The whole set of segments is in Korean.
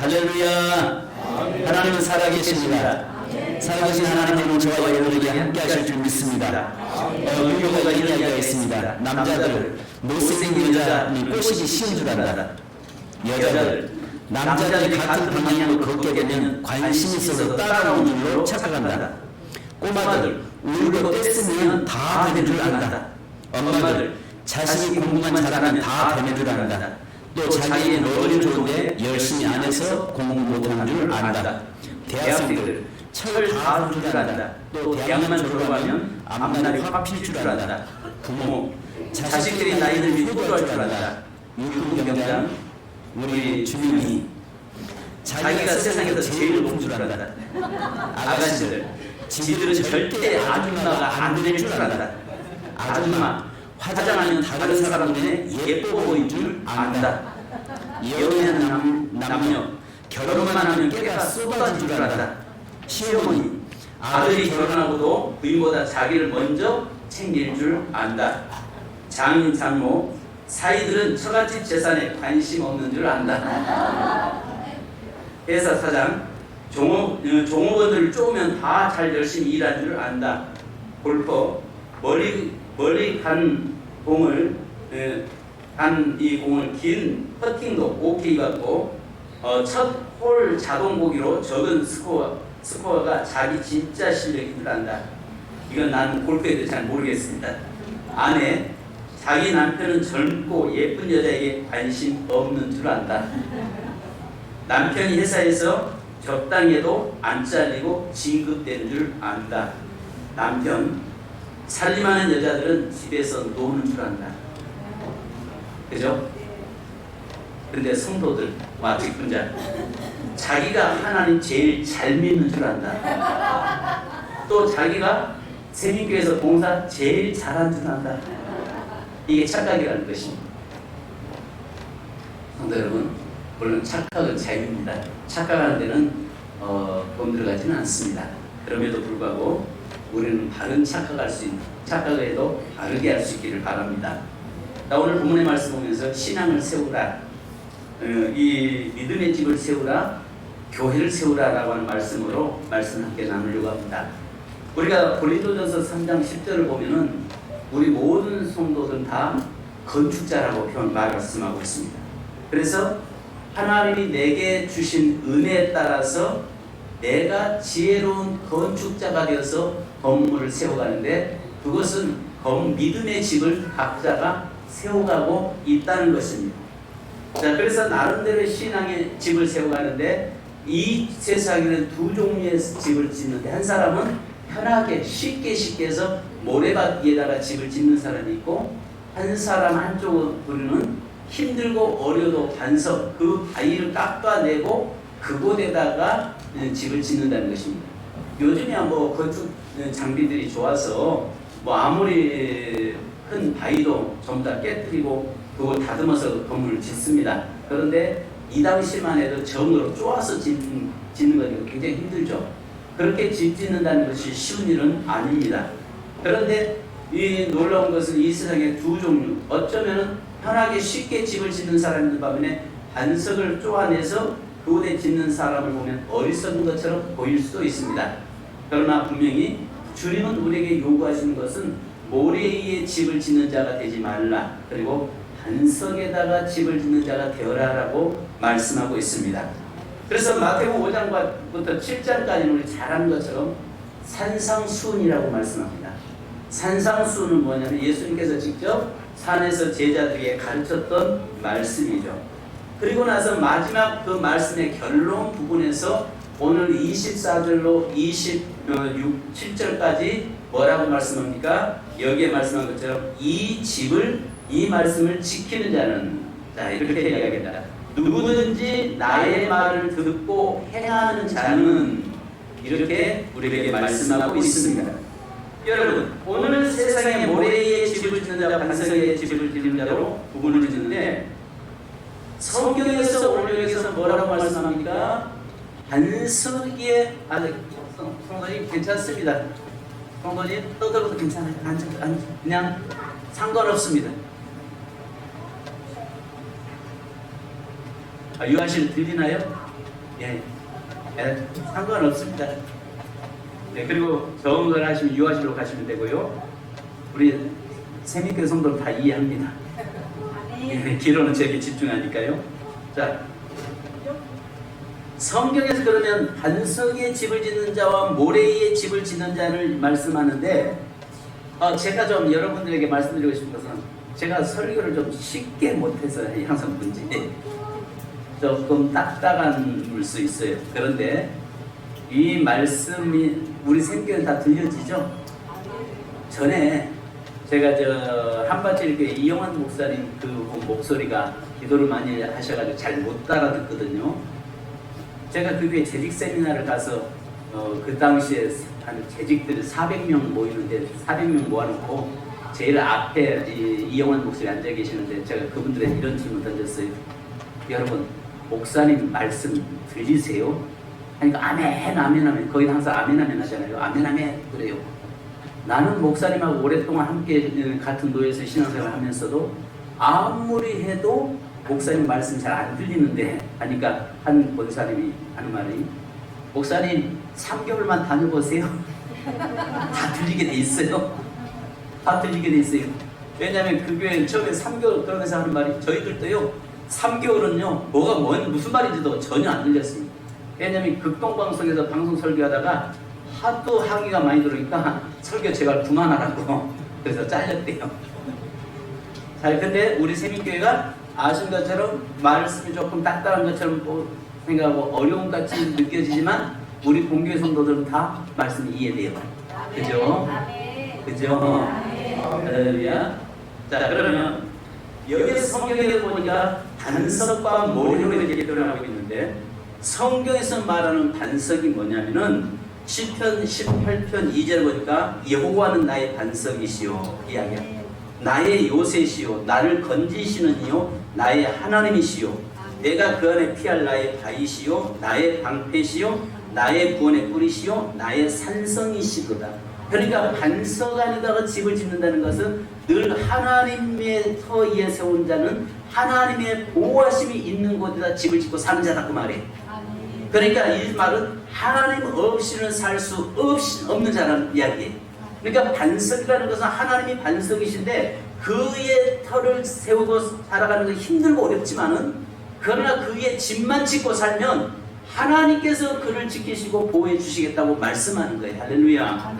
할렐루야. 하나님은 살아계십니다. 살아계신 하나님은 저와 여러분에게 함께 하실 줄 믿습니다. 불교가 이런 이야기가 있습니다. 남자들 못생긴 여자니 꼬시기 쉬운 줄 안다. 여자들 남자들이 같은 방향으로 걷게 되면 관심 있어서 따라오는 줄로 착각한다. 꼬마들 울고 떼쓰면 다 되는 줄 안다. 엄마들 자식이 공부만 잘하면 다 되는 줄 안다. 또 자기의 머리는 좋은데 열심히 안 해서 공부 못하는 줄 안다. 대학생들 철 다 하는 줄 안다. 또 대학만 졸업하면 앞날이 확 필 줄 안다. 부모 자식들이 나이를 효도할 줄 안다. 육군병장 우리 주민이 자기가 세상에서 제일 높은 줄 안다. 아가씨들 지들은 절대 아줌마가 안 될 줄 안다. 아줌마 화장하면 다른 사람 눈에 예뻐 보인 줄 안다. 연애한 남녀 결혼만 하면 깨가 쏟아진 줄 안다. 시어머니 아들이 결혼하고도 부인보다 자기를 먼저 챙길 줄 안다. 장인 장모 사이들은 처갓집 재산에 관심 없는 줄 안다. 회사 사장 종업원들을 쪼으면 다 잘 열심히 일하는 줄 안다. 골퍼 멀리 간 공을 이 공을 긴 퍼팅도 오케이 받고 첫 홀 자동 보기로 적은 스코어가 자기 진짜 실력인 줄 안다. 이건 나는 골프에 대해 잘 모르겠습니다. 아내 자기 남편은 젊고 예쁜 여자에게 관심 없는 줄 안다. 남편이 회사에서 적당해도 안 잘리고 진급되는 줄 안다. 남편 살림하는 여자들은 집에서 노는 줄 안다. 그죠? 근데 성도들 직분자 자기가 하나님 제일 잘 믿는 줄 안다. 또 자기가 세민교회에서 봉사 제일 잘한 줄 안다. 이게 착각이라는 것입니다. 성도 여러분, 물론 착각은 자유입니다. 착각하는 데는 돈 들어가지는 않습니다. 그럼에도 불구하고 우리는 바른 착각할 수 있는, 착각에도 바르게 할 수 있기를 바랍니다. 자, 오늘 본문의 말씀 보면서 신앙을 세우라, 이 믿음의 집을 세우라, 교회를 세우라라고 하는 말씀으로 말씀 함께 나누려고 합니다. 우리가 고린도전서 3장 10절을 보면은 우리 모든 성도들은 다 건축자라고 말씀하고 있습니다. 그래서 하나님이 내게 주신 은혜에 따라서 내가 지혜로운 건축자가 되어서 건물을 세워가는데 그것은 믿음의 집을 각자가 세워가고 있다는 것입니다. 자, 그래서 나름대로 신앙의 집을 세워가는데 이 세상에는 두 종류의 집을 짓는데 한 사람은 편하게 쉽게 해서 모래밭 위에다가 집을 짓는 사람이 있고 한 사람 한쪽으로는 힘들고 어려도 반석 그 바위를 깎아내고 그곳에다가 집을 짓는다는 것입니다. 요즘이야 뭐 건축 장비들이 좋아서 뭐 아무리 큰 바위도 전부 다 깨뜨리고 그걸 다듬어서 건물을 짓습니다. 그런데 이 당시만 해도 정으로 쪼아서 짓는 건 굉장히 힘들죠. 그렇게 집 짓는다는 것이 쉬운 일은 아닙니다. 그런데 이 놀라운 것은 이 세상에 두 종류, 어쩌면 편하게 쉽게 집을 짓는 사람들 반면에 반석을 쪼아내서 그곳에 짓는 사람을 보면 어리석은 것처럼 보일 수도 있습니다. 그러나 분명히 주님은 우리에게 요구하시는 것은 모래 위에 집을 짓는 자가 되지 말라, 그리고 반석에다가 집을 짓는 자가 되어라라고 말씀하고 있습니다. 그래서 마태복음 5장부터 7장까지는 우리 잘 아는 것처럼 산상수훈이라고 말씀합니다. 산상수훈은 뭐냐면 예수님께서 직접 산에서 제자들에게 가르쳤던 말씀이죠. 그리고 나서 마지막 그 말씀의 결론 부분에서 오늘 24절로 27절까지 뭐라고 말씀합니까? 여기에 말씀한 것처럼 이 말씀을 지키는 자는, 자, 이렇게 이야기합니다. 누구든지 나의 말을 듣고 행하는 자는, 이렇게 우리에게 말씀하고 있습니다. 여러분, 오늘 세상에 모래 위에 집을 짓는 자와 반석 위에 집을 짓는 자로 구분을 짓는데 성경에서 오늘 여기서 뭐라고 말씀합니까? 반석 위에, 성도님 괜찮습니다. 성도님 떠들어도 괜찮아요. 그냥 상관없습니다. 유아실 들리나요? 예, 상관없습니다. 네, 그리고 정을 하시면 유아실로 가시면 되고요. 우리 세미교 성도는 다 이해합니다. 예, 기로는 제게 집중하니까요. 자, 성경에서 그러면 반석에 집을 짓는 자와 모래 위에 집을 짓는 자를 말씀하는데, 제가 좀 여러분들에게 말씀드리고 싶은 것은, 제가 설교를 좀 쉽게 못해서 항상 문제, 조금 딱딱한 수 있어요. 그런데 이 말씀이 우리 생교에 다 들려지죠? 전에 제가 한밭일교회 이영환 목사님 그 목소리가 기도를 많이 하셔가지고 잘 못 따라듣거든요. 제가 그 교회 재직 세미나를 가서 그 당시에 한 재직들이 400명 모이는데 400명 모아놓고 제일 앞에 이영환 목사님 앉아 계시는데 제가 그분들의 이런 질문 던졌어요. 여러분, 목사님 말씀 들리세요? 그러니까 아멘 아멘 아멘, 거의 항상 아멘 아멘 하잖아요. 아멘 아멘 그래요. 나는 목사님하고 오랫동안 함께 같은 노예에서 신앙생활을 하면서도 아무리 해도 목사님 말씀 잘 안 들리는데 하니까 한 권사님이 하는 말이, 목사님 3개월만 다녀보세요. 다 들리게 돼 있어요. 다 들리게 돼 있어요. 왜냐하면 그 교회는 처음에 3개월 그러면서 하는 말이, 저희들도요 3개월은요 무슨 말인지도 전혀 안 들렸습니다. 왜냐하면 극동방송에서 방송 설교하다가 하도 항의가 많이 들어오니까 설교 제발 그만하라고 그래서 잘렸대요. 자, 근데 우리 세민교회가 아신 것처럼 말씀이 조금 딱딱한 것처럼 생각하고 어려운 같이 느껴지지만 우리 본교회 성도들은 다 말씀이 이해돼요. 그죠? 그죠? 할렐루야. 자, 그러면 여기서 성경에 보니까 반석과 모래로 이렇게 표현하고 있는데, 성경에서 말하는 반석이 뭐냐면은 시편 18편 2절 보니까 여호와는 나의 반석이시오 이야기야. 나의 요새시오, 나를 건지시는 이요 나의 하나님이시오, 내가 그 안에 피할 나의 바위시오, 나의 방패시오, 나의 구원의 뿌리시오, 나의 산성이시로다. 그러니까 반석 안에다가 집을 짓는다는 것은 늘 하나님의 터 위에 세운 자는 하나님의 보호하심이 있는 곳에다 집을 짓고 사는 자다 그 말이에요. 그러니까 이 말은 하나님 없이는 살 수 없는 자라는 이야기예요. 그러니까 반석이라는 것은 하나님이 반석이신데 그의 터를 세우고 살아가는 건 힘들고 어렵지만은, 그러나 그의 집만 짓고 살면 하나님께서 그를 지키시고 보호해 주시겠다고 말씀하는 거예요. 할렐루야.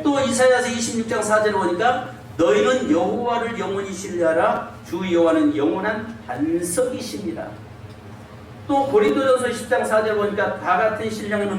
또 이사야서 26장 4절에 보니까 너희는 여호와를 영원히 신뢰하라, 주 여호와는 영원한 반석이십니다. 또 고린도전서 10장 4절 보니까 다 같은 신령한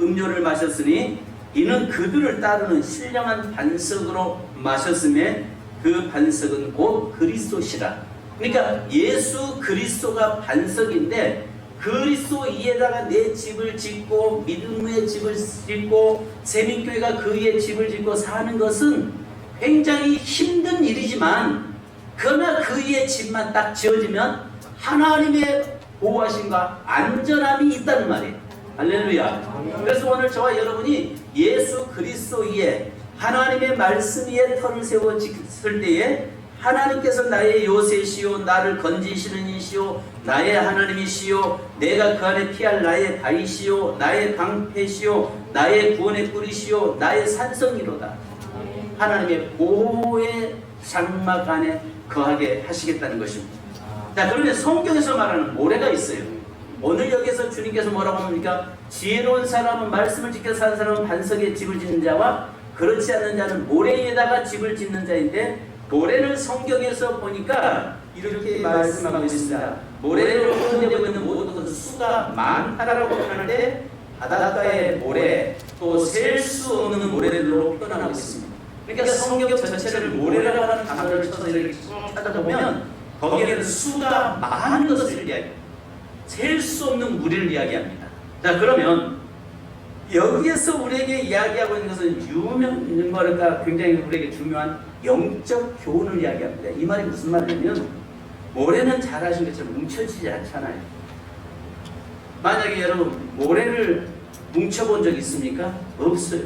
음료를 마셨으니 이는 그들을 따르는 신령한 반석으로 마셨음에 그 반석은 곧 그리스도시라. 그러니까 예수 그리스도가 반석인데 그리스도 위에다가 내 집을 짓고 믿음의 집을 짓고 세민교회가 그 위에 집을 짓고 사는 것은 굉장히 힘든 일이지만, 그러나 그 위에 집만 딱 지어지면 하나님의 보호하심과 안전함이 있다는 말이에요. 할렐루야. 그래서 오늘 저와 여러분이 예수 그리스도 위에 하나님의 말씀 위에 터를 세워 짓을 때에 하나님께서 나의 요새시오, 나를 건지시는 이시오, 나의 하나님이시오, 내가 그 안에 피할 나의 바위시오, 나의 방패시오, 나의 구원의 뿌리시오, 나의 산성이로다. 하나님의 보호의 장막 안에 거하게 하시겠다는 것입니다. 자, 그러면 성경에서 말하는 모래가 있어요. 오늘 여기서 주님께서 뭐라고 합니까? 지혜로운 사람은, 말씀을 지켜 사는 사람은 반석에 집을 짓는 자와 그렇지 않는 자는 모래 위에다가 집을 짓는 자인데, 모래를 성경에서 보니까 이렇게 말씀하고 있습니다. 모래로 표현되고 있는 모든 것은 수가 많다라고 표현하는데 바닷가의 모래, 또 셀 수 없는 모래들로 표현하고 있습니다. 그러니까 성경 전체를 모래라고 하는 단어를 쳐서 이렇게 찾아보면 거기에는 수가 많은 것을 이야기합니다. 셀 수 없는 무리를 이야기합니다. 자, 그러면 여기에서 우리에게 이야기하고 있는 것은 뭐랄까 굉장히 우리에게 중요한 영적 교훈을 이야기합니다. 이 말이 무슨 말이냐면, 모래는 잘 아신 것처럼 뭉쳐지지 않잖아요. 만약에 여러분 모래를 뭉쳐본 적 있습니까? 없어요.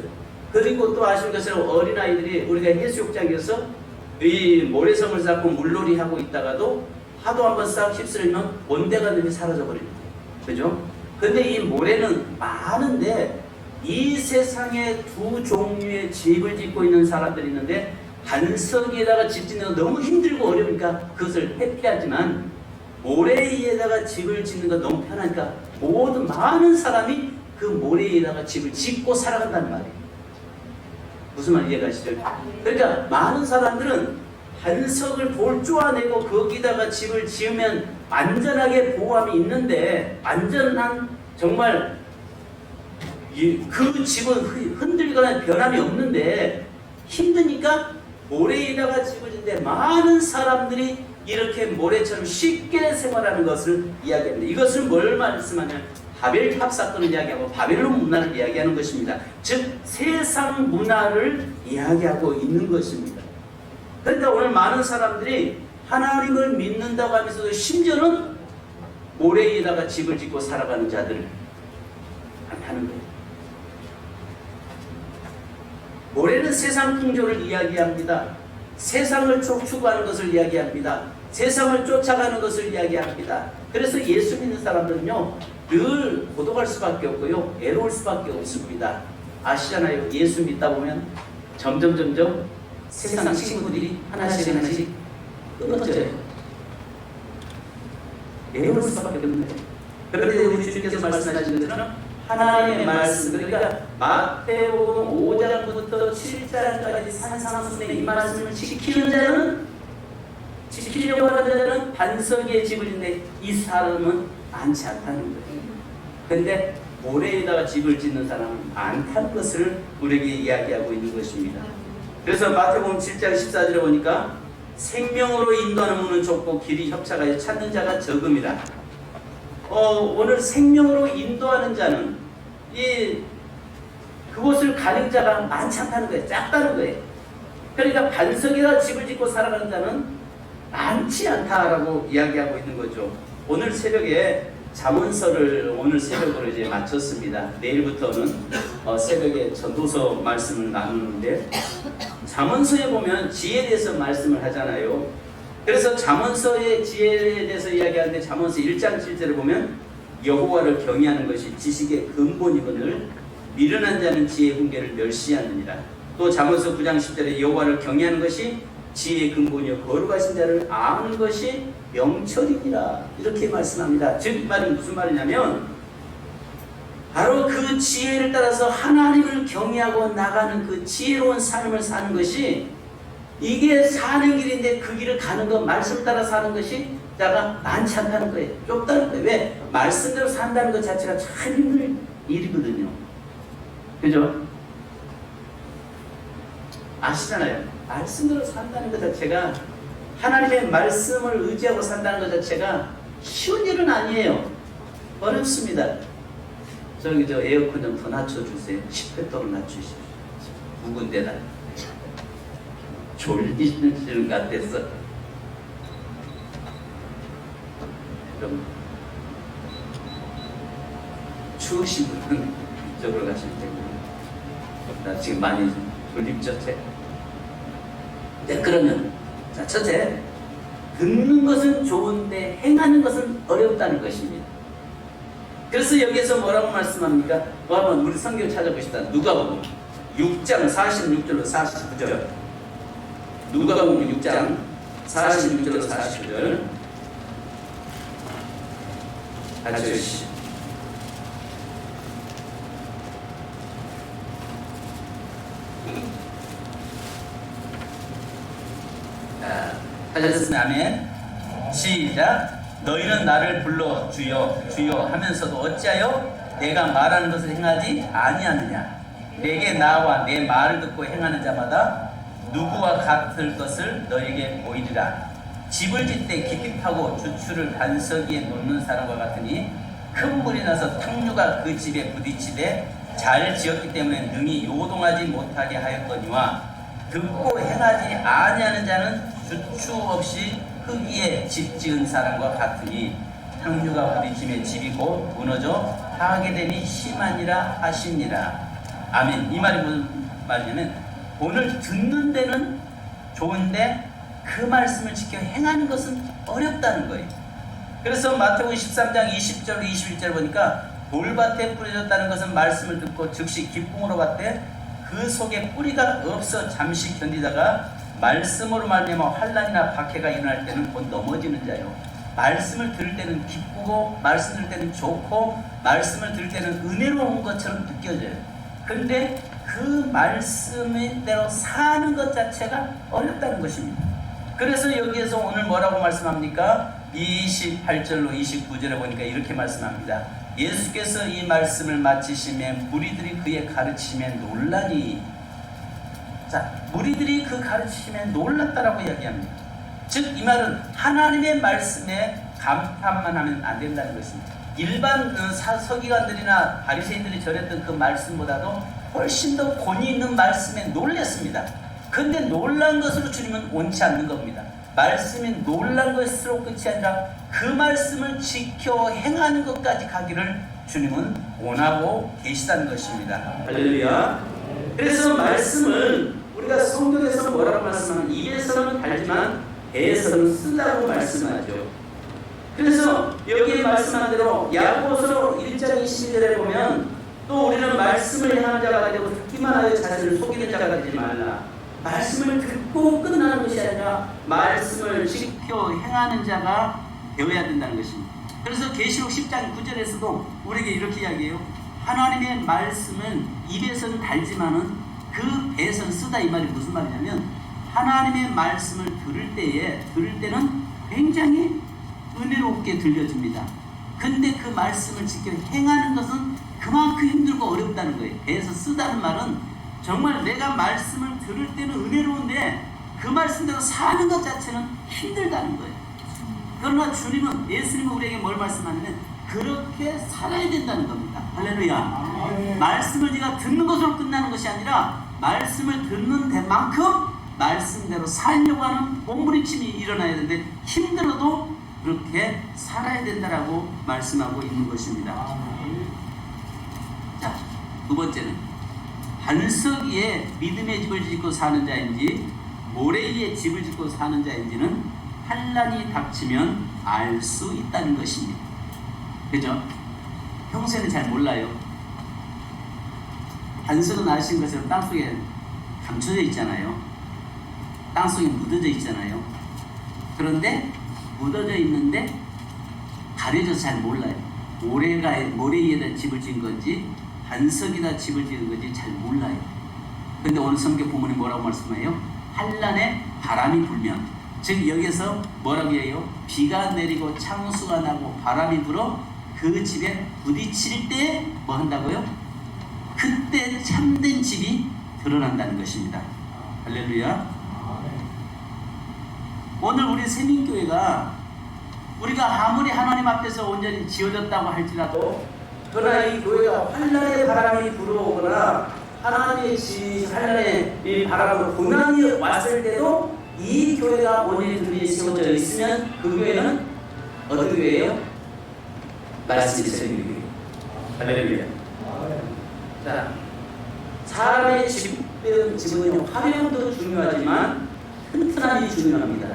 그리고 또 아실 것처럼 어린아이들이 우리가 해수욕장에서 이 모래성을 쌓고 물놀이 하고 있다가도 하도 한번 싹 휩쓸면 온데가 됨이 사라져버립니다. 그죠? 근데 이 모래는 많은데 이 세상에 두 종류의 집을 짓고 있는 사람들이 있는데 반석에다가 집 짓는 거 너무 힘들고 어려우니까 그것을 회피하지만 모래 위에다가 집을 짓는 거 너무 편하니까 모든 많은 사람이 그 모래 위에다가 집을 짓고 살아간다는 말이에요. 무슨 말 이해가시죠? 그러니까 많은 사람들은 반석을 돌 쪼아내고 거기다가 집을 지으면 안전하게 보호함이 있는데 안전한 정말 그 집은 흔들거나 변함이 없는데 힘드니까 모래에다가 집을 짓는데 많은 사람들이 이렇게 모래처럼 쉽게 생활하는 것을 이야기합니다. 이것을 뭘 말씀하냐면 바벨탑 사건을 이야기하고 바벨론 문화를 이야기하는 것입니다. 즉 세상 문화를 이야기하고 있는 것입니다. 그러니까 오늘 많은 사람들이 하나님을 믿는다고 하면서도 심지어는 모래 위에다가 집을 짓고 살아가는 자들을 많다는 거예요. 모래는 세상 풍조를 이야기합니다. 세상을 추구하는 것을 이야기합니다. 세상을 쫓아가는 것을 이야기합니다. 그래서 예수 믿는 사람들은요 늘 고독할 수밖에 없고요 애로울 수밖에 없습니다. 아시잖아요. 예수 믿다 보면 점점 세상 친구들이 하나씩 끊어져요. 애로울 수밖에 없는데 그런데 우리 주님께서 말씀하신 것처럼 하나님의 말씀, 그러니까 마태복음 5장부터 7장까지 산상순에 이 말씀을 지키려고 하는 자는 반석에 집을 짓는데 이 사람은 많지 않다는 거예요. 그런데 모래에다가 집을 짓는 사람은 많다는 것을 우리에게 이야기하고 있는 것입니다. 그래서 마태복음 7장 14절에 보니까 생명으로 인도하는 문은 좁고 길이 협착하여 찾는 자가 적음이라. 오늘 생명으로 인도하는 자는 그곳을 가는 자가 많지 않다는 거예요. 작다는 거예요. 그러니까 반석에다 집을 짓고 살아가는 자는 많지 않다라고 이야기하고 있는 거죠. 오늘 새벽에 잠언서를 오늘 새벽으로 이제 마쳤습니다. 내일부터는 새벽에 전도서 말씀을 나누는데 잠언서에 보면 지혜에 대해서 말씀을 하잖아요. 그래서 잠언서의 지혜에 대해서 이야기하는데 잠언서 1장 7절을 보면 여호와를 경외하는 것이 지식의 근본이거늘 미련한 자는 지혜의 훈계를 멸시하느니라. 또 잠언서 9장 10절에 여호와를 경외하는 것이 지혜의 근본이요 거룩하신 자를 아는 것이 명철이니라. 이렇게 말씀합니다. 즉 이 말은 무슨 말이냐면 바로 그 지혜를 따라서 하나님을 경외하고 나가는 그 지혜로운 삶을 사는 것이 이게 사는 길인데 그 길을 가는 것, 말씀 따라 사는 것이 자가 많지 않다는 거예요. 좁다는 거예요. 왜? 말씀대로 산다는 것 자체가 참 힘든 일이거든요. 그죠? 아시잖아요. 말씀대로 산다는 것 자체가 하나님의 말씀을 의지하고 산다는 것 자체가 쉬운 일은 아니에요. 어렵습니다. 저기 에어컨 좀 더 낮춰주세요. 10회도로 낮추시죠. 누군데다 졸리시는 것 같아서 좀 추우신 분은 이쪽으로 가시면 되고요. 나 지금 많이 졸립죠? 네, 그러면 자, 첫째, 듣는 것은 좋은데 행하는 것은 어렵다는 것입니다. 그래서 여기에서 뭐라고 말씀합니까? 한번 우리 성경을 찾아보시다. 누가복음 6장 46절로 49절. 누가복음 6장 46절로 49절. 같이 읽으시죠. 하셨으면 아멘. 시작. 너희는 나를 불러 주여 주여 하면서도 어찌하여 내가 말하는 것을 행하지 아니하느냐. 내게 나와 내 말을 듣고 행하는 자마다 누구와 같을 것을 너에게 보이리라. 집을 짓되 깊이 파고 주추를 반석 위에 놓는 사람과 같으니 큰 물이 나서 탕류가 그 집에 부딪히되 잘 지었기 때문에 능히 요동하지 못하게 하였거니와 듣고 행하지 아니하는 자는 주추 없이 흙 위에 집 지은 사람과 같으니 탕류가 부딪힘에 집이 곧 무너져 파괴됨이 심하니라 하시니라. 아멘. 이 말이 무슨 말이냐면 오늘 듣는 데는 좋은데 그 말씀을 지켜 행하는 것은 어렵다는 거예요. 그래서 마태복음 13장 20절 21절 보니까 돌밭에 뿌려졌다는 것은 말씀을 듣고 즉시 기쁨으로 받되 그 속에 뿌리가 없어 잠시 견디다가 말씀으로 말미암아 환난이나 박해가 일어날 때는 곧 넘어지는 자요. 말씀을 들을 때는 기쁘고 말씀 들을 때는 좋고 말씀을 들을 때는 은혜로운 것처럼 느껴져요. 근데 그 말씀대로 사는 것 자체가 어렵다는 것입니다. 그래서 여기에서 오늘 뭐라고 말씀합니까? 28절로 29절에 보니까 이렇게 말씀합니다. 예수께서 이 말씀을 마치시면 무리들이 그의 가르침에 놀라니. 자, 무리들이 그 가르침에 놀랐다라고 이야기합니다. 즉 이 말은 하나님의 말씀에 감탄만 하면 안 된다는 것입니다. 일반 서기관들이나 바리새인들이 전했던 그 말씀보다도 훨씬 더 권위 있는 말씀에 놀랐습니다. 근데 놀란 것으로 주님은 옳지 않는 겁니다. 말씀이 놀란 것으로 끝이 아니라 그 말씀을 지켜 행하는 것까지 가기를 주님은 원하고 계시다는 것입니다. 할렐루야. 그래서 말씀을 우리가 성경에서 뭐라고 말씀하면 입에서는 달지만 배에서는 쓰다고 말씀하죠. 그래서 여기에 말씀한 대로 야고보서 1장 22절에 보면 또 우리는 말씀을 행하는 자가 되고 듣기만 하여 자신을 속이는 자가 되지 말라. 말씀을 듣고 끝나는 것이 아니라 말씀을 지켜 행하는 자가 되어야 된다는 것입니다. 그래서 계시록 10장 9절에서도 우리에게 이렇게 이야기해요. 하나님의 말씀은 입에서는 달지만은 그 배에서는 쓰다. 이 말이 무슨 말이냐면 하나님의 말씀을 들을 때는 굉장히 은혜롭게 들려집니다. 근데 그 말씀을 지켜 행하는 것은 그만큼 힘들고 어렵다는 거예요. 배에서 쓰다는 말은 정말 내가 말씀을 들을 때는 은혜로운데 그 말씀대로 사는 것 자체는 힘들다는 거예요. 그러나 주님은, 예수님은 우리에게 뭘 말씀하냐면 그렇게 살아야 된다는 겁니다. 할렐루야. 말씀을 네가 듣는 것으로 끝나는 것이 아니라 말씀을 듣는 데만큼 말씀대로 살려고 하는 몸부림침이 일어나야 되는데 힘들어도 그렇게 살아야 된다라고 말씀하고 있는 것입니다. 자, 두 번째는 반석 위에 믿음의 집을 짓고 사는 자인지 모래 위에 집을 짓고 사는 자인지는 환난이 닥치면 알 수 있다는 것입니다. 그죠? 평소에는 잘 몰라요. 반석은 아시는 것처럼 땅속에 감춰져 있잖아요. 땅속에 묻어져 있잖아요. 그런데 묻어져 있는데 가려져서 잘 몰라요. 모래 위에다 집을 지은 건지 반석에다 집을 지은 건지 잘 몰라요. 그런데 오늘 성경 본문이 뭐라고 말씀해요? 환난에 바람이 불면, 즉 여기서 뭐라고 해요? 비가 내리고 창수가 나고 바람이 불어 그 집에 부딪힐 때 뭐 한다고요? 그때 참된 집이 드러난다는 것입니다. 할렐루야. 오늘 우리 세민교회가 우리가 아무리 하나님 앞에서 온전히 지어졌다고 할지라도 그러나 이 교회가 환난의 바람이 불어오거나 하나님의 이 바람으로 고난이 왔을 때도 이 교회가 온전히 든든히 세워져 있으면 그 교회는 어떤 교회예요? 말씀이 세민교회. 할렐루야. 자, 사람의 집은 화려함도 중요하지만 튼튼함이 중요합니다.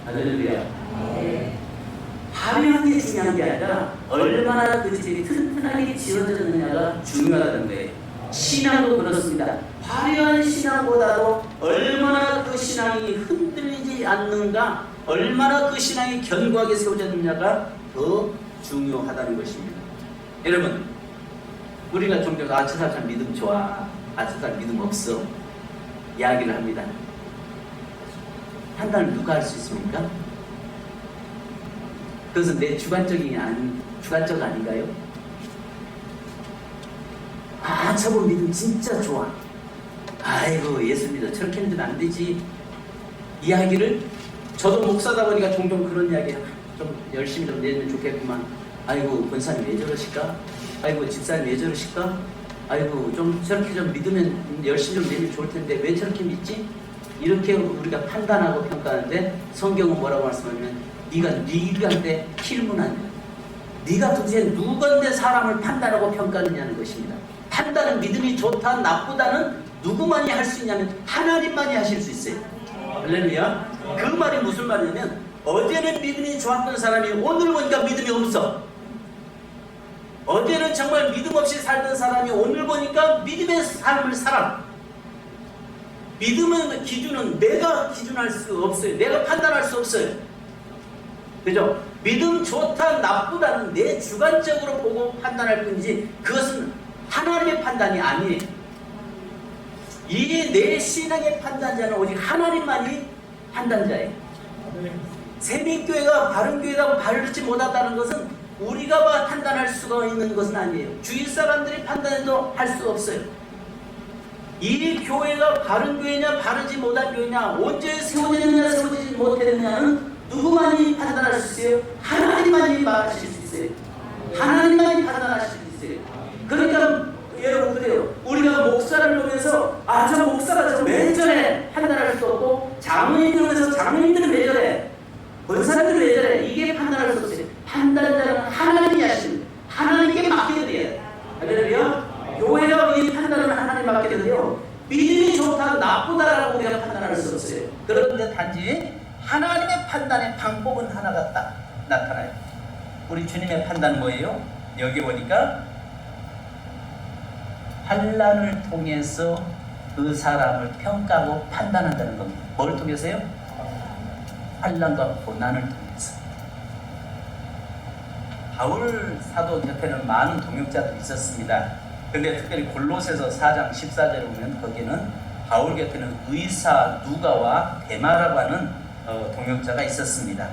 할렐루야. 화려한 게 중요한 게 아니라 얼마나 그 집이 튼튼하게 지어졌느냐가 중요하다는 거예요. 신앙도 그렇습니다. 화려한 신앙보다도 얼마나 그 신앙이 흔들리지 않는가, 얼마나 그 신앙이 견고하게 세워졌느냐가 더 중요하다는 것입니다. 여러분, 우리가 종종 저 사람 믿음 좋아, 저 사람 믿음 없어 이야기를 합니다. 판단을 누가 할 수 있습니까? 그것은 내 주관적 아닌가요? 저분 믿음 진짜 좋아. 아이고 예수 믿어. 저렇게 믿으면 안 되지. 이야기를 저도 목사다 보니까 종종 그런 이야기 좀 열심히 좀 내면 좋겠구만. 아이고 권사님 왜 저러실까? 아이고 집사님 왜 저러실까? 아이고 좀 저렇게 좀 믿으면 열심히 좀 내면 좋을 텐데 왜 저렇게 믿지? 이렇게 우리가 판단하고 평가하는데 성경은 뭐라고 말씀하냐면 네가 네한테 킬문하냐. 네가 도대체 누구한테 사람을 판단하고 평가하느냐는 것입니다. 판단은 믿음이 좋다 나쁘다는 누구만이 할 수 있냐면 하나님만이 하실 수 있어요. 할렐루야. 그 말이 무슨 말이냐면 어제는 믿음이 좋았던 사람이 오늘 보니까 믿음이 없어. 어제는 정말 믿음 없이 살던 사람이 오늘 보니까 믿음의 삶을 살아. 믿음의 기준은 내가 기준할 수 없어요. 내가 판단할 수 없어요. 그죠? 믿음 좋다 나쁘다는 내 주관적으로 보고 판단할 뿐이지 그것은 하나님의 판단이 아니에요. 이 내 신앙의 판단자는 오직 하나님만이 판단자예요. 세민교회가 바른교회라고 바르지 못하다는 것은 우리가 판단할 수가 있는 것은 아니에요. 주위 사람들이 판단해도 할 수 없어요. 이 교회가 바른교회냐 바르지 못한 교회냐 언제 세워졌느냐 세워지지 못했느냐는 누구만이 판단할 수 있어요? 하나님만이 말하실 수 있어요. 하나님만이 판단하실 수 있어요. 그러니까 여러분 그래요. 우리가 목사를 보면서 저 목사가 저 왜 저래 판단할 수 없고 장로님들 보면서 장로님들은 왜 저래 권사님들은 왜 저래 이게 판단할 수 없어요. 판단자는 하나님이 하시는 하나님께 맡기게 돼요. 할렐루야. 교회가 이 판단은 하나님 맡기게 돼요. 믿음이 좋다 나쁘다라고 우리가 판단할 수 없어요. 그런데 단지 하나님의 판단의 방법은 하나가 딱 나타나요. 우리 주님의 판단은 뭐예요? 여기 보니까 환난을 통해서 그 사람을 평가하고 판단한다는 겁니다. 뭘 통해서요? 환난과 고난을 통해서. 바울 사도 곁에는 많은 동역자들이 있었습니다. 근데 특별히 골로새서 4장 14절에 보면 거기는 바울 곁에는 의사 누가와 데마라고 하는 동역자가 있었습니다.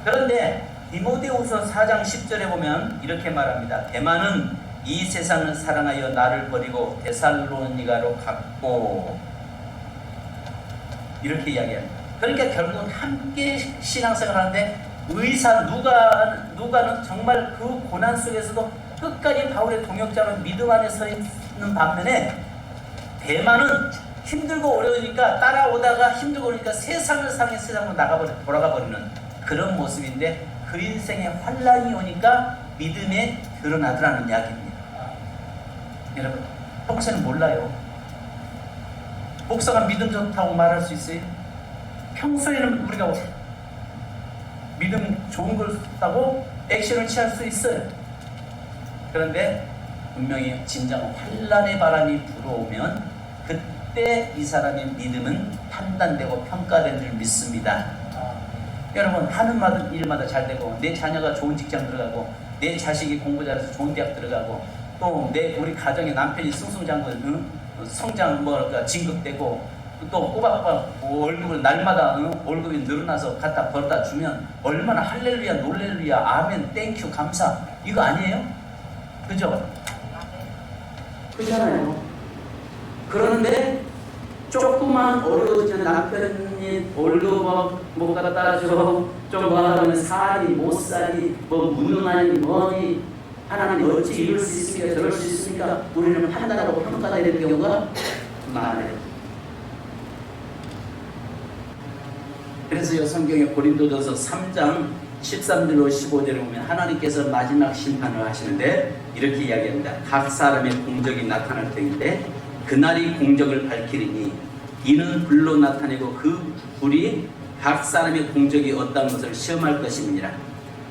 그런데 디모데후서 4장 10절에 보면 이렇게 말합니다. 데마는 이 세상을 사랑하여 나를 버리고 데살로니가로 갔고 이렇게 이야기합니다. 그러니까 결국은 함께 신앙생활을 하는데 의사 누가는 정말 그 고난 속에서도 끝까지 바울의 동역자로 믿음 안에 서 있는 반면에 데마는 힘들고 어려우니까 따라오다가 힘들고 그러니까 세상을 사랑해 세상으로 돌아가 버리는 그런 모습인데 그 인생에 환난이 오니까 믿음에 드러나더라는 이야기입니다. 여러분 평소에는 몰라요. 목사가 믿음 좋다고 말할 수 있어요? 평소에는 우리가 믿음 좋은 걸 썼다고 액션을 취할 수 있어요. 그런데 분명히 진정 환난의 바람이 불어오면 그때 이 사람의 믿음은 판단되고 평가된 줄 믿습니다. 여러분 하는 일마다 잘 되고 내 자녀가 좋은 직장 들어가고 내 자식이 공부 잘해서 좋은 대학 들어가고 또 우리 가정의 남편이 승승장구 성장 진급되고 또 꼬박꼬박 월급을 날마다 월급이 늘어나서 갖다 벌어다 주면 얼마나 할렐루야 놀렐루야 아멘 땡큐 감사 이거 아니에요? 그죠? 그렇잖아요. 그런데 조그만 어려워지는 남편이 월급 못 갖다 줘 좀 하면 살이 못 살이 무능하니 뭐니 하나님 어찌 이럴 수 있습니까 저럴 수 있습니까 우리는 판단하고 평가해야 되는 경우가 많아요. 그래서 성경에 고린도전서 3장 13절로 15절에 보면 하나님께서 마지막 심판을 하시는데 이렇게 이야기합니다. 각 사람의 공적이 나타날 터인데 그날이 공적을 밝히리니 이는 불로 나타내고 그 불이 각 사람의 공적이 어떤 것을 시험할 것입니다.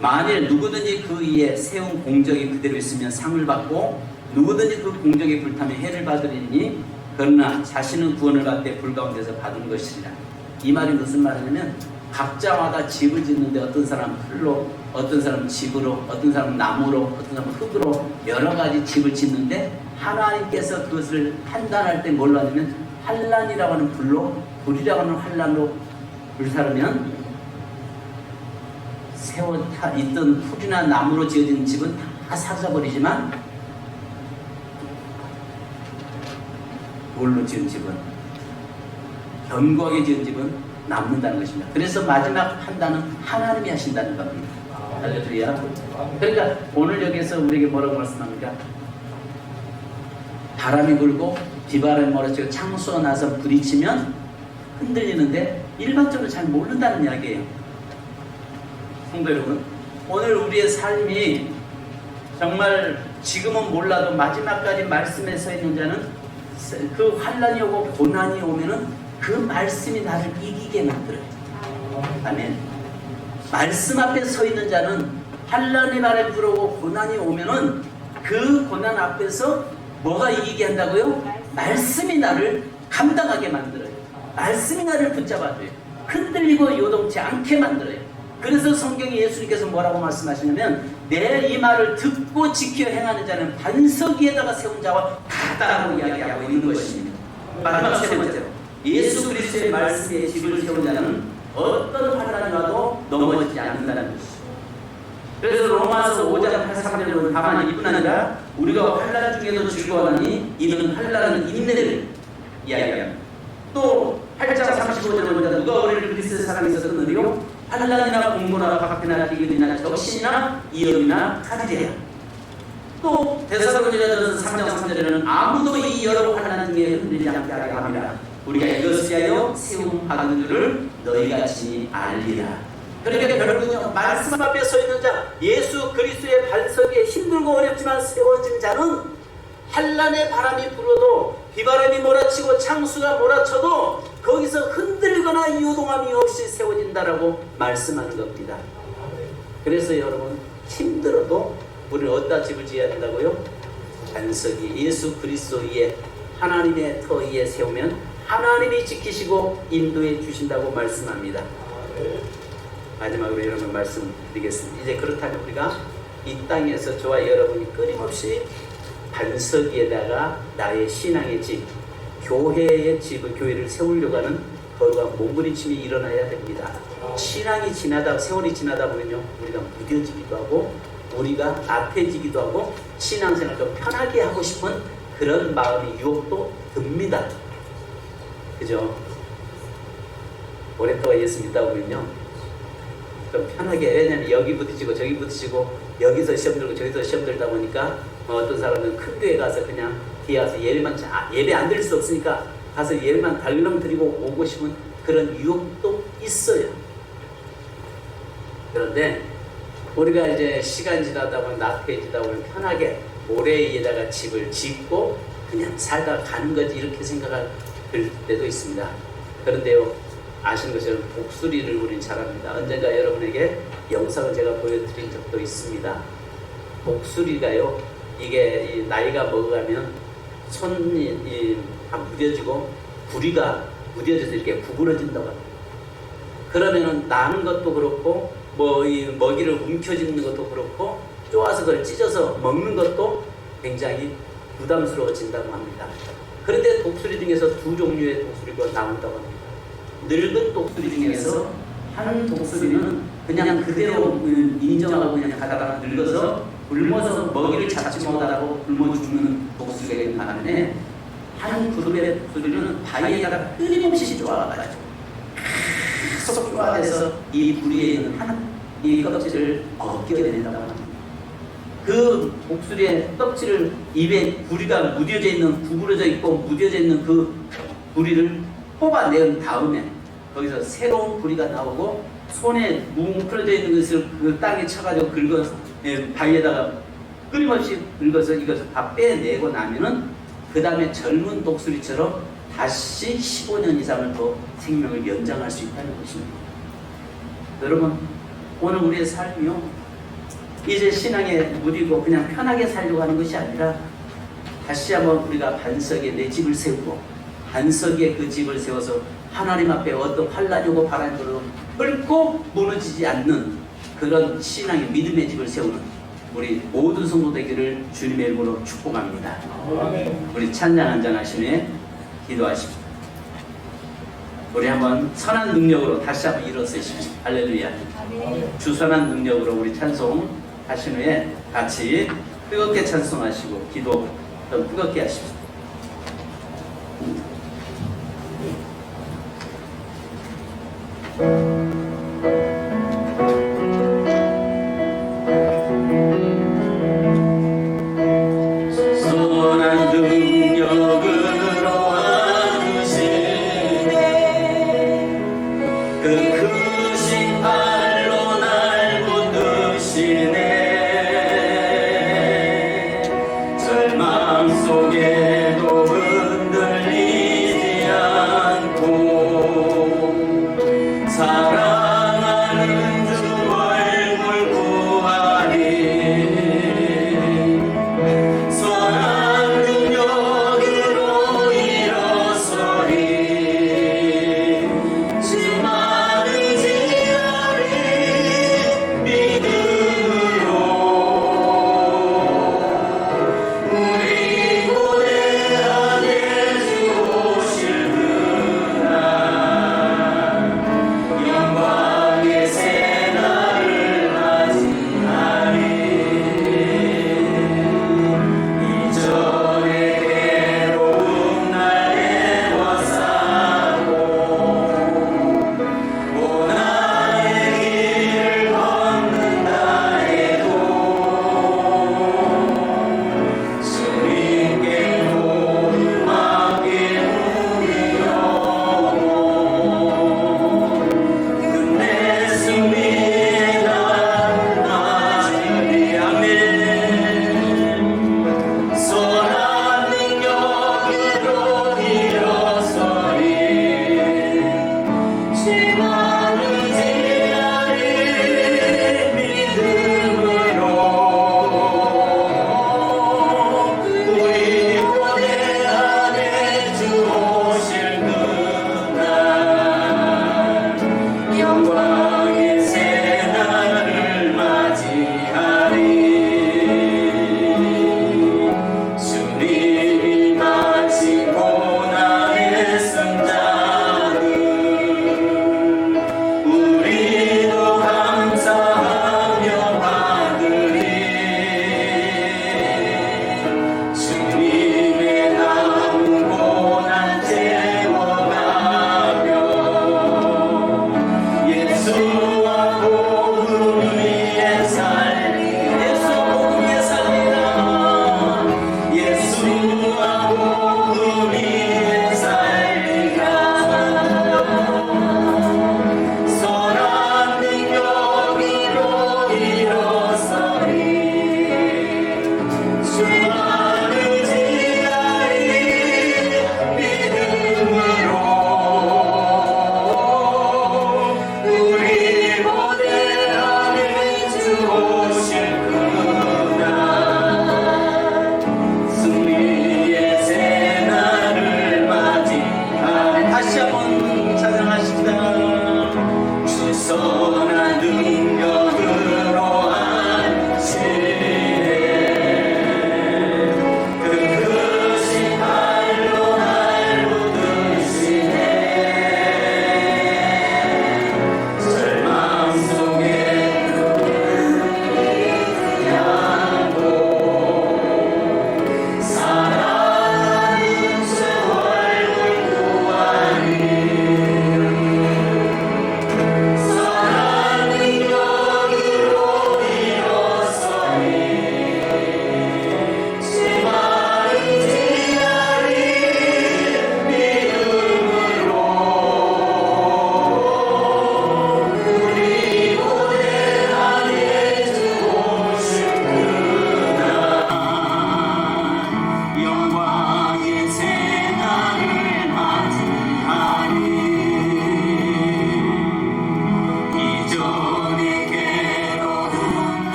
만일 누구든지 그 위에 세운 공적이 그대로 있으면 상을 받고 누구든지 그 공적이 불타면 해를 받으리니 그러나 자신은 구원을 받되 불 가운데서 받은 것이라. 이 말이 무슨 말이냐면 각자마다 집을 짓는데 어떤 사람은 풀로 어떤 사람은 집으로 어떤 사람은 나무로 어떤 사람은 흙으로 여러 가지 집을 짓는데 하나님께서 그것을 판단할 때 뭘로 하냐면 환난이라고 하는 불이라고 하는 환난으로 불사르면 세워 있던 풀이나 나무로 지어진 집은 다 사라져버리지만 돌로 지은 집은 견고하게 지은 집은 남는다는 것입니다. 그래서 마지막 판단은 하나님이 하신다는 겁니다. 할렐루야. 그러니까 오늘 여기서 우리에게 뭐라고 말씀합니까? 바람이 불고 비바람이 몰아치고 창수가 나서 부딪히면 흔들리는데 일반적으로 잘 모른다는 이야기예요. 성도 여러분, 오늘 우리의 삶이 정말 지금은 몰라도 마지막까지 말씀에 서 있는 자는 그 환난이 오고 고난이 오면은 그 말씀이 나를 이기게 만들어요. 아멘. 말씀 앞에 서 있는 자는 환난의 바람이 불어오고 고난이 오면은 그 고난 앞에서 뭐가 이기게 한다고요? 말씀이 나를 감당하게 만들어요. 말씀이 나를 붙잡아줘요. 흔들리고 요동치 않게 만들어요. 그래서 성경에 예수님께서 뭐라고 말씀하시냐면 내 이 말을 듣고 지켜 행하는 자는 반석 위에다가 세운 자와 같다고 이야기하고 있는 것입니다. 마지막 세 번째로 예수 그리스도의 말씀에 집을 세운 자는 어떤 환난이 와도 넘어지지 않는다는 것이죠. 그래서 로마서 5장 83절은 다만 이뿐 아니라 우리가 환난 중에도 즐거워하니 이는 환난은 인내를 이야기합니다. 또 8장 35절에 보자 누가 우리를 그리스도의 사랑에서 끊으리요 환난이나 공고나 박해나 비극이나 적신이나 위험이나 칼이랴. 또 데살로니가전서 3장 3절에는 아무도 이 여러 환난 중에 흔들리지 않게 하게 합니다. 우리가 이것을 위하여 세움 받은 줄을 너희가 친히 알리라. 그러니까 결국은요 말씀 앞에 서 있는 자 예수 그리스도의 반석에 힘들고 어렵지만 세워진 자는 환난의 바람이 불어도 비바람이 몰아치고 창수가 몰아쳐도 거기서 흔들거나 요동함이 없이 세워진다라고 말씀하는 겁니다. 그래서 여러분 힘들어도 우리는 어디다 집을 지어야 된다고요? 반석이 예수 그리스도 위에 하나님의 터 위에 세우면 하나님이 지키시고 인도해 주신다고 말씀합니다. 마지막으로 여러분 말씀드리겠습니다. 이제 그렇다면 우리가 이 땅에서 저와 여러분이 끊임없이 반석 위에다가 나의 신앙의 집, 교회의 집을 교회를 세우려고 하는 거룩한 몸부림침이 일어나야 됩니다. 신앙이 지나다 세월이 지나다 보면요 우리가 무뎌지기도 하고 우리가 나태해지기도 하고 신앙생활 좀 편하게 하고 싶은 그런 마음의 유혹도 듭니다. 그죠? 오랫동안 예수 믿다 보면요 좀 편하게 왜냐면 여기 부딪히고 저기 부딪히고 여기서 시험 들고 저기서 시험 들다 보니까 어떤 사람은 큰 교회 가서 그냥 뒤에 와서 예배 안 드릴 수 없으니까 가서 예배만 달랑 드리고 오고 싶은 그런 유혹도 있어요. 그런데 우리가 이제 시간 지나다 보면 나태해지다 보면 편하게 모래 위에다가 집을 짓고 그냥 살다 가는 거지 이렇게 생각할 때도 있습니다. 그런데요 아시는 것처럼 독수리를 우린 잘합니다. 언젠가 여러분에게 영상을 제가 보여드린 적도 있습니다. 독수리가요 이게 나이가 먹어가면 손이 다 무뎌지고 부리가 무뎌져서 이렇게 구부러진다고 합니다. 그러면은 나는 것도 그렇고 뭐 이 먹이를 움켜쥐는 것도 그렇고 쪼아서 그걸 찢어서 먹는 것도 굉장히 부담스러워진다고 합니다. 그런데 독수리 중에서 두 종류의 독수리가 나온다고 합니다. 늙은 독수리 중에서 한 독수리는 그냥 그대로 인정하고 그냥 가다가 늙어서 굶어서 먹이를 잡지 못하고 굶어 죽는 독수리가 있는 반면에 한 그룹의 독수리는 바위에다가 끊임없이 쪼아가지고 계속 쪼아대서 이 부리에 있는 이 껍질을 벗겨낸다고 합니다. 그 독수리의 껍질을 입에 부리가 무뎌져 있는 구부러져 있고 무뎌져 있는 그 부리를 뽑아낸 다음에 거기서 새로운 부리가 나오고 손에 뭉클어져 있는 것을 그 땅에 쳐가지고 긁어서 바위에다가 끊임없이 긁어서 이것을 다 빼내고 나면은 그 다음에 젊은 독수리처럼 다시 15년 이상을 더 생명을 연장할 수 있다는 것입니다. 여러분 오늘 우리의 삶이요 이제 신앙에 무디고 그냥 편하게 살려고 하는 것이 아니라 다시 한번 우리가 반석에 내 집을 세우고 반석 위에 그 집을 세워서 하나님 앞에 어떤 환난이 오고 바람이 불어도 끓고 무너지지 않는 그런 신앙의 믿음의 집을 세우는 우리 모든 성도 되기를 주님의 이름으로 축복합니다. 우리 찬양 한잔 하신 후에 기도하십시오. 우리 한번 선한 능력으로 다시 한번 일어서십시오. 할렐루야. 주 선한 능력으로 우리 찬송 하신 후에 같이 뜨겁게 찬송하시고 기도 좀 뜨겁게 하십시오. 선한 능력으로 와주시네 그 크신 팔로 날 붙드시네 절망 속에도 흔들리지 않고 사랑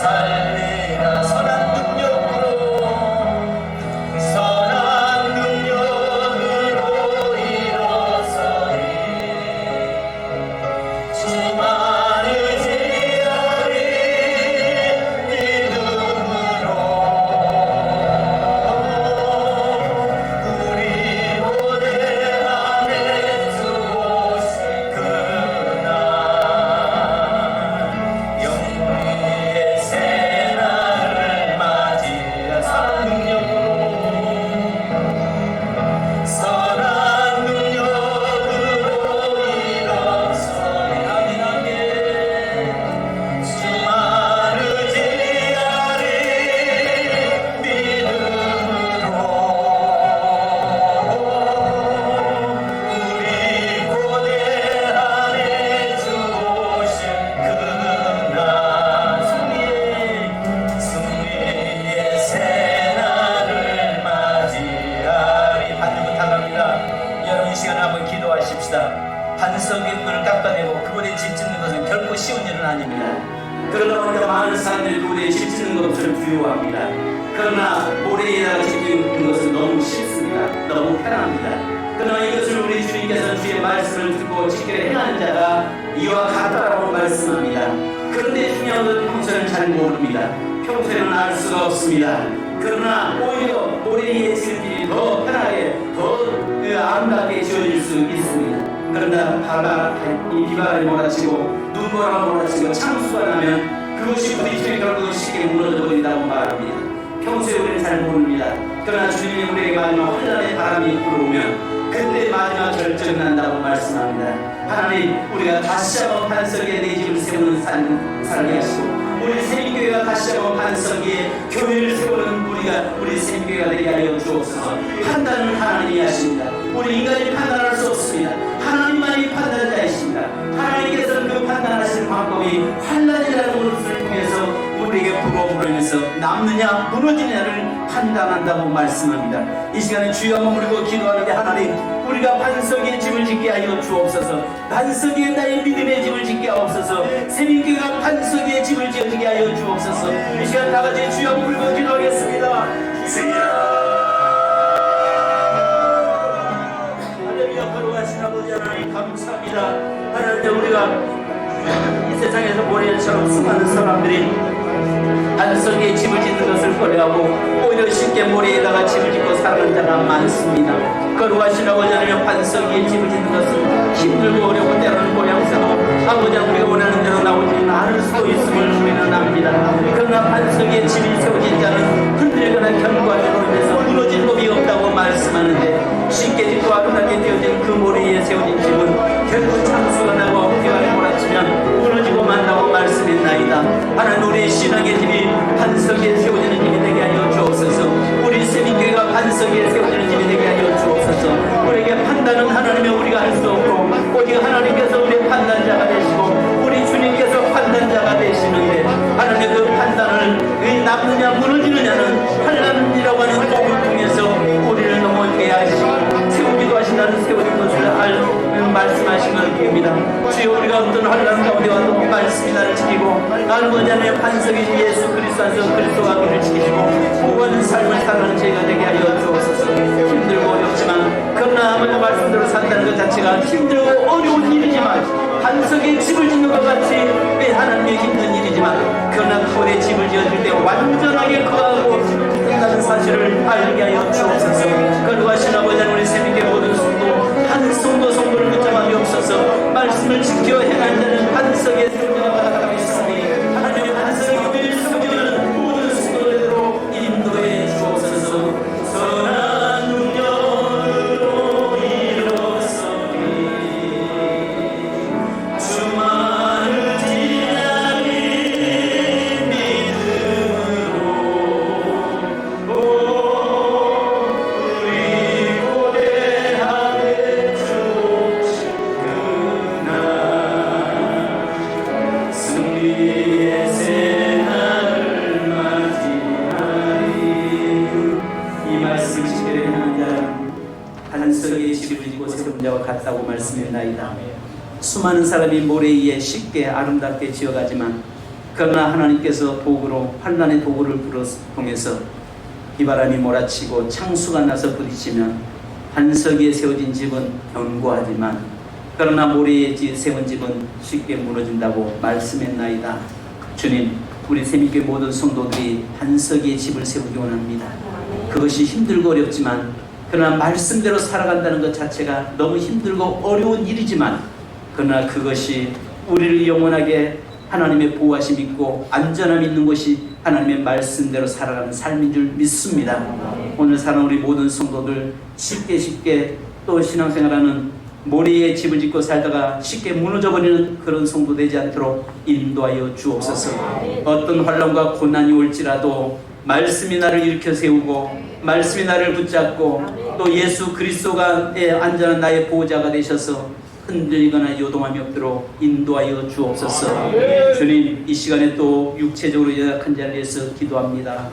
살리라 선한 능력으로 일어서리 주만을 지으리 믿음으로 우리 모델 안에 주 오실 그날 영광의 새날을 맞이하 선한 능력으로 일어서리 아멘 아멘 주만을 지으리 믿음으로 우리 고대 안에 주 오실 그날 승리의 새날을 맞이하리 받는 부탁합니다. 여러분 이 시간에 한번 기도하십시다. 반석의 끈을 깎아내고 그분의 집 짓는 것은 결코 쉬운 일은 아닙니다. 그러다 보니까 많은 사람들이 그분의 집 짓는 것을 두려워합니다. 그러나 모래에다가 집 짓는 것은 너무 쉽습니다. 너무 편합니다. 그러나 이것을 우리 주님께서 주의 말씀을 듣고 지키려 행하는 자가 이와 같다라고 말씀합니다. 그런데 중요한 것은 평소에는 잘 모릅니다. 평소에는 알 수가 없습니다. 그러나 오히려 모래 위에 지을 일이 더 편하게 더 아름답게 지어질 수 있습니다. 그러나 이 비바람이 몰아치고 눈보라가 몰아치고 창수가 나면 그것이 부딪히면 결국 쉽게 무너져 버린다고 말합니다. 평소에 우리는 잘 모릅니다. 그러나 주님이 우리에게 마지막 환란의 바람이 불어오면 그때 마지막 결정이 난다고 말씀합니다. 하나님, 우리가 다시 한번 반석 위에 내 집을 세우는 살게 하시고 우리 세민교회가 다시 한번 반석 위에 교회를 세우는 우리 세민교회가 되게 하여 주옵소서. 판단은 하나님이 하십니다. 우리 인간이 판단할 수 없습니다. 하나님만이 판단자이십니다. 하나님께서는 그 판단하시는 방법이 환란이라는 것을 통해서 우리에게 불어오면서 남느냐 무너지느냐를 판단한다고 말씀합니다. 이 시간에 주여 한번 부르고 기도하는데 하나님, 우리가 반석 위에 집을 짓게 하여 주옵소서. 반석 위에 나의 믿음의 집을 짓게 하옵소서. 세민교회가 반석 위에 집을 지어지게 하여 주옵소서. 이 시간 다같이 주여 한번 부르고 기도하겠습니다. 하나님 거룩하신 아버지 하나님 감사합니다. 하나님, 우리가 이 세상에서 모래처럼 수많은 사람들이 반석 위에 집을 짓는 것을 꺼려하고 오히려 쉽게 모래에다가 집을 짓고 사는 자가 많습니다. 거룩하신 아버지 하나님, 반석 위에 집을 짓는 것은 힘들고 어려운 때로는 고향스러워 아버지 우리가 원하는 대로 나오지 않을 수도 있음을 우리는 압니다. 그러나 반석 위에 집이 세워진 자는 흔들거나 견고하기로 인해서 무너질 법이 없다고 말씀하는데 쉽게 짓고 아름답게 되어진 그 모래 위에 세워진 집은 결국 창수가 나고 비가 몰아치면 무너지고 만다고 말씀했나이다. 하나님, 우리의 신앙의 집이 반석 위에 세워지는 집이 되게 하여 주옵소서. 우리 세민교회가 반석 위에 세워지는 집이 되게 하여 주옵소서. 우리에게 판단은 하나님의 우리가 할 수 없고 오직 하나님께서 우리의 판단자가 되시고 우리 주님께서 판단자가 되시는데 하나님의 그 판단을 남느냐 무너지느냐는 환란이라고 하는 복을 통해서 우리를 넘어지게 하시고 세우기도 하신다는 세우는 것을 말씀하신 걸 봅니다. 주여, 우리가 어떤 환란 가운데 와도 말씀이 나를 지키고 아버지 하나님의 반석인 예수 그리스도 안에서 그리스도가 그를 지키시고 구원하는 삶을 사는 죄가 되게 하여 주옵소서. 힘들고 어렵지만 그러나 아버지 말씀대로 산다는 것 자체가 힘들고 어려운 일이지만 반석에 집을 짓는 것 같이 하나님의 힘든 일이지만 그러나 그의 집을 지어줄 때 완전하게 거하고 끝나는 사실을 알게 하여 주옵소서. 거룩하신 아버지 하나님, 우리 세민교회 모든 성도 한 성도를 붙잡아 없어서 말씀을 지켜 행한 자는 반석에 세우려고 하고 있으니 하나님의 반석에 교회를 세우는 모든 성도들로 인도해 주옵소서. 선한 능력으로 일어서리 주만을 지나리 믿음으로 우리 고대하게 주옵시고 승리의 새날을 맞이하리. 이 말씀을 지키려 하는 자는 반석에 집을 짓고 세운 자와 같다고 말씀했나이다. 수많은 사람이 모래 위에 쉽게 아름답게 지어가지만 그러나 하나님께서 도구로 환난의 도구를 통해서 비바람이 몰아치고 창수가 나서 부딪히면 반석에 세워진 집은 견고하지만 그러나 모래에 세운 집은 쉽게 무너진다고 말씀했나이다. 주님, 우리 새미교회 모든 성도들이 반석에 집을 세우기 원합니다. 그것이 힘들고 어렵지만 그러나 말씀대로 살아간다는 것 자체가 너무 힘들고 어려운 일이지만 그러나 그것이 우리를 영원하게 하나님의 보호하심 있고 안전함 있는 것이 하나님의 말씀대로 살아가는 삶인 줄 믿습니다. 오늘 사는 우리 모든 성도들 쉽게 또 신앙생활하는 모래에 집을 짓고 살다가 쉽게 무너져버리는 그런 성도 되지 않도록 인도하여 주옵소서. 어떤 환난과 고난이 올지라도 말씀이 나를 일으켜 세우고 말씀이 나를 붙잡고 또 예수 그리스도가 안전한 나의 보호자가 되셔서 흔들리거나 요동함이 없도록 인도하여 주옵소서. 주님, 이 시간에 또 육체적으로 연약한 자를 위해서 기도합니다.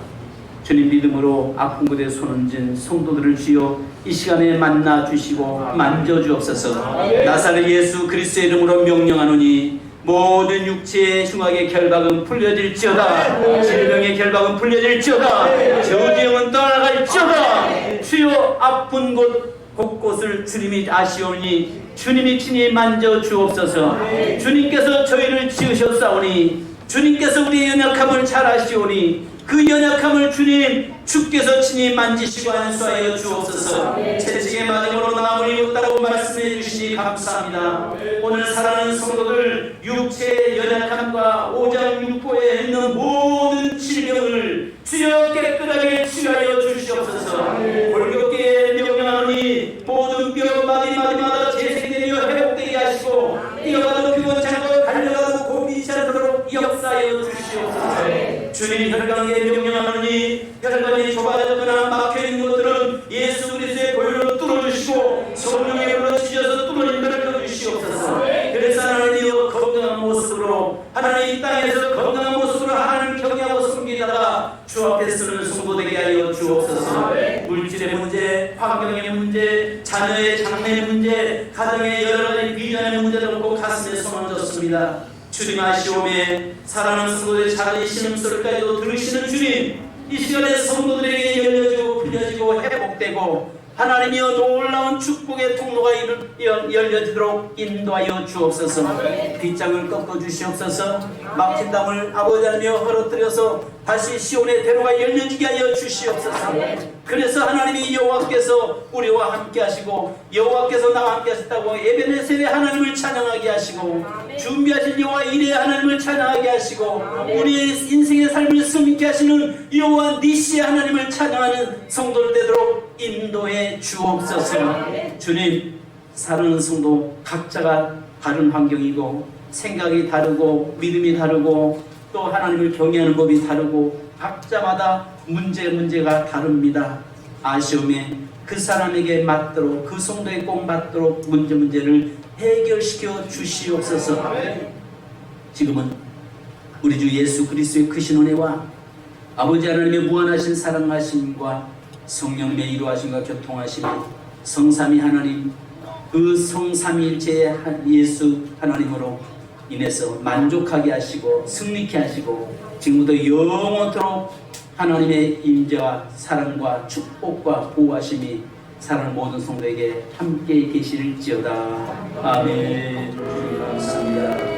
주님, 믿음으로 아픈 곳에 손 얹은 성도들을 주여 이 시간에 만나 주시고 만져 주옵소서. 나사렛 예수 그리스도의 이름으로 명령하노니 모든 육체의 흉악의 결박은 풀려질지어다. 질병의 결박은 풀려질지어다. 저주영은 떠나갈지어다. 주여, 아픈 곳 곳곳을 주님이 아시오니 주님이 친히 만져 주옵소서. 주님께서 저희를 지으셨사오니 주님께서 우리의 연약함을 잘 아시오니 그 연약함을 주님 주께서 친히 만지시고 안수하여 주옵소서. 채찍의 맞음으로 남음이 없다고 말씀해 주시니 감사합니다. 오늘 사랑하는 성도들 육체의 연약함과 오장육부에 있는 모든 질병을 주여 깨끗하게 치유하여 주시옵소서. 골격계에 명령하노니 모든 뼈 마디마디마다 재생되어 회복되게 하시고 뛰어가도 피고 차고 달려가도 고민치 않도록 역사하여 주시옵소서. 주님, 혈관에 명령하노니 혈관이 좁아졌거나 막혀있는 것들은 예수 그리스도의 보혈로 뚫어주시고 성령의 불로 주셔서 뚫어진 것을 뚫어주시옵소서. 그래서 하나님이여 건강한 모습으로 하나님 이 땅에서 건강한 모습으로 하나님 경외하고 섬기다가 주 앞에 서는 성도 되게 하여 주옵소서. 물질의 문제, 환경의 문제, 자녀의 장래의 문제, 가정의 여러 가지 비전의 문제도 없고 가슴에 손 얹었습니다. 주님 아시오매 사랑하는 성도들의 작은 신음소리까지도 들으시는 주님, 이 시간에 성도들에게 열려지고 풀려지고 회복되고 하나님이여 놀라운 축복의 통로가 열려지도록 인도하여 주옵소서. 빗장을 꺾어 주시옵소서. 막힌 담을 아버지 하나님여 헐어뜨려서 다시 시온의 대로가 열려지게 하여 주시옵소서. 그래서 하나님이 여호와께서 우리와 함께 하시고 여호와께서 나와 함께 하셨다고 에베네셀의 하나님을 찬양하게 하시고 준비하신 여호와 이레의 하나님을 찬양하게 하시고 우리의 인생의 삶을 승리케 하시는 여호와 니시의 하나님을 찬양하는 성도를 되도록 인도해 주옵소서. 주님, 사랑하는 성도 각자가 다른 환경이고 생각이 다르고 믿음이 다르고 또 하나님을 경외하는 법이 다르고 각자마다 문제가 다릅니다. 아쉬움에 그 사람에게 맞도록 그 성도에 꼭 맞도록 문제를 해결시켜 주시옵소서. 지금은 우리 주 예수 그리스도의 크신 은혜와 아버지 하나님의 무한하신 사랑하심과 성령님의 이루하심과 교통하심이 성삼위 하나님 그 성삼위일체의 예수 하나님으로 인해서 만족하게 하시고 승리케 하시고 지금부터 영원토록 하나님의 임재와 사랑과 축복과 보호하심이 사랑하는 모든 성도에게 함께 계실지어다. 아멘. 감사합니다.